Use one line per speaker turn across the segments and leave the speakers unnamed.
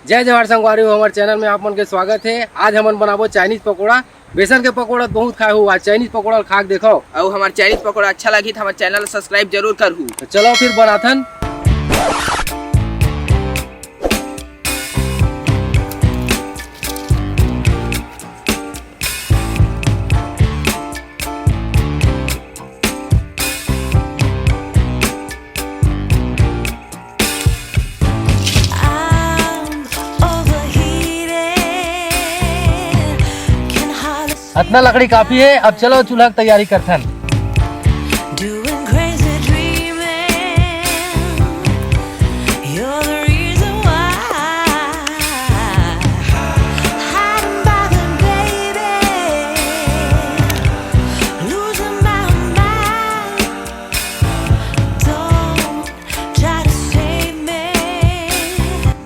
जय जवाहर संगवारी हो हमारे चैनल में आप मन के स्वागत है। आज हमन बनाबो चाइनीज पकोड़ा। बेसन के पकोड़ा बहुत खाए हो, आज चाइनीज पकोड़ा खा के देखो।
और हमारे चाइनीज पकोड़ा अच्छा लगी तो हमारे चैनल सब्सक्राइब जरूर करू।
तो चलो फिर बनाथन। इतना लकड़ी काफी है, अब चलो चूल्हा की तैयारी करथन।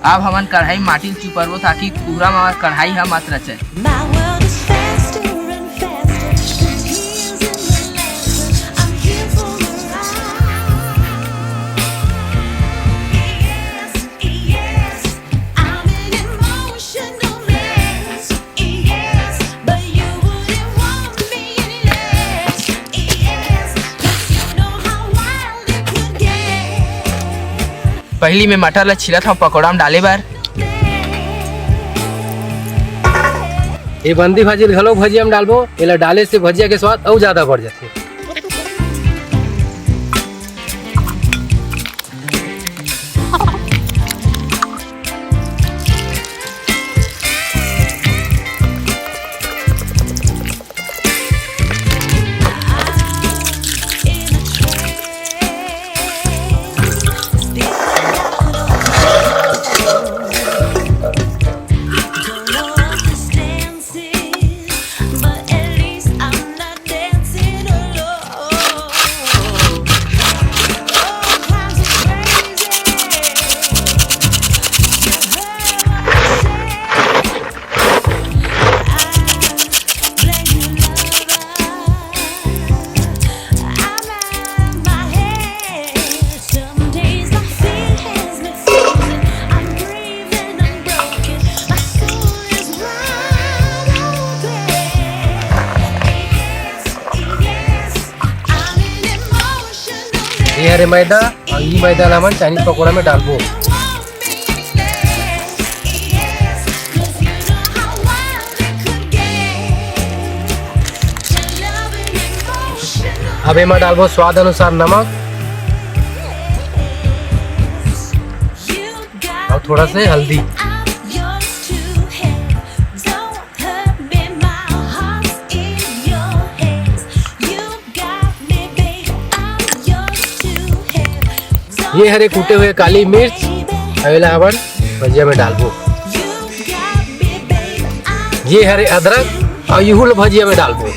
अब हमन कढ़ाई माटी चुपरबो ताकि पूरा में कढ़ाई हम मत रचे। पहली में मटर ला छिला था पकोड़ा में डाले बार।
ये बंदी भाजी घलो भजिया में डालबो, एला डाले से भजिया के स्वाद और ज्यादा बढ़ जाते। ये हरे मैदा और ये मैदा ला मन चाइनीज पकोड़ा में डालबो। अब एमा डालबो स्वाद अनुसार नमक और थोड़ा से हल्दी। ये हरे कूटे हुए काली मिर्च अवेलावन भजिया में डालबो। ये हरे अदरक और यूहुल भजिया में डालबो।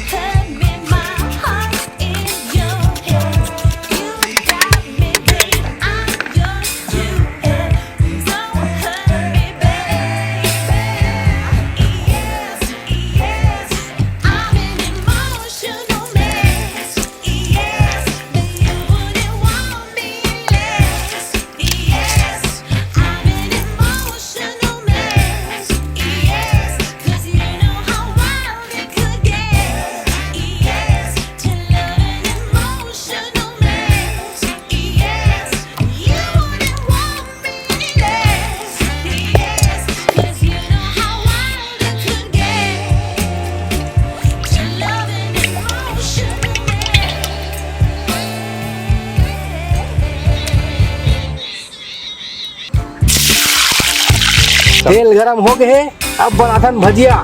तेल गरम हो गए हैं, अब बनाथन भजिया।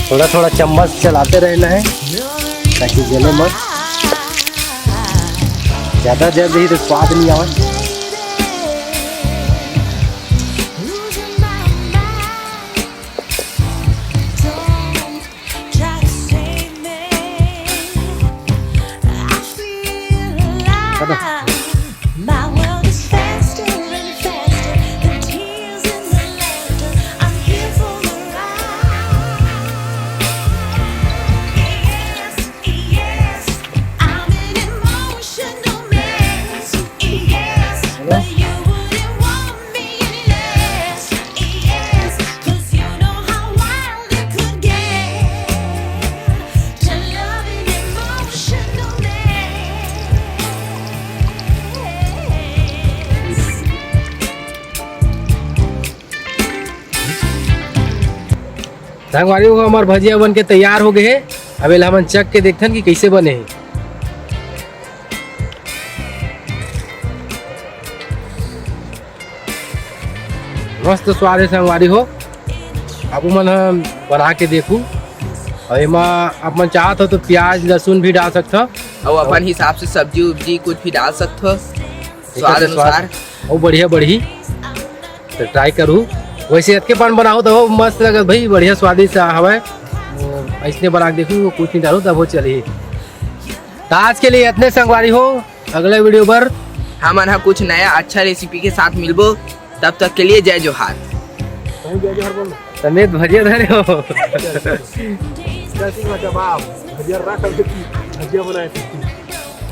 थोड़ा थोड़ा चम्मच चलाते रहना है ताकि जले मत। ज्यादा जल रही तो स्वाद नहीं आवा। संगवारी हो हमार भजिया बन के तैयार हो गए है। अब हम चख के देखते हैं कि कैसे बने हैं। मस्त स्वाद है संगवारी हो। अब मन हम बना के देखूँ और एमा आप मन चाहत हो तो प्याज लहसुन भी डाल सकते हो
और अपन हिसाब से सब्जी उब्जी कुछ भी डाल सकते हो स्वाद अनुसार।
और बढ़िया बढ़ी तो ट्राई करूँ। वैसे अतके पान बनाओ तो हो मस्त लगत भाई, बढ़िया स्वादिष्ट हवा। ऐसने बना के देखूँ कुछ नहीं डालू तब वो चलिए। तो आज के लिए इतने संगवारी हो। अगले वीडियो पर
हमन हा कुछ नया अच्छा रेसिपी के साथ मिलबो। तब तक के लिए जय जोहार।
समेत भजिया धरे हो।
भजिया बनाए थे।